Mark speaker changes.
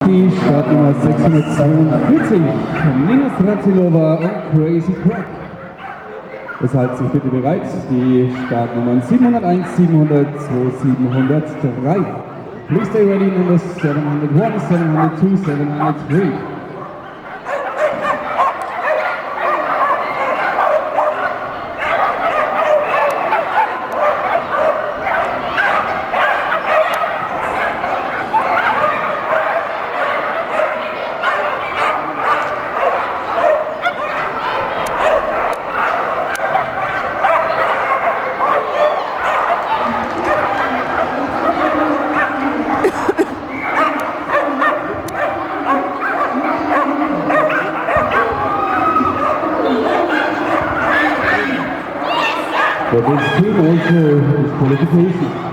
Speaker 1: Die Startnummer 642, Nina Stratilova und Crazy Crack. Es halten sich bitte bereit, die Startnummern 701, 702, 703. Please stay ready, numbers 701, 702, 703. For this team also is qualification.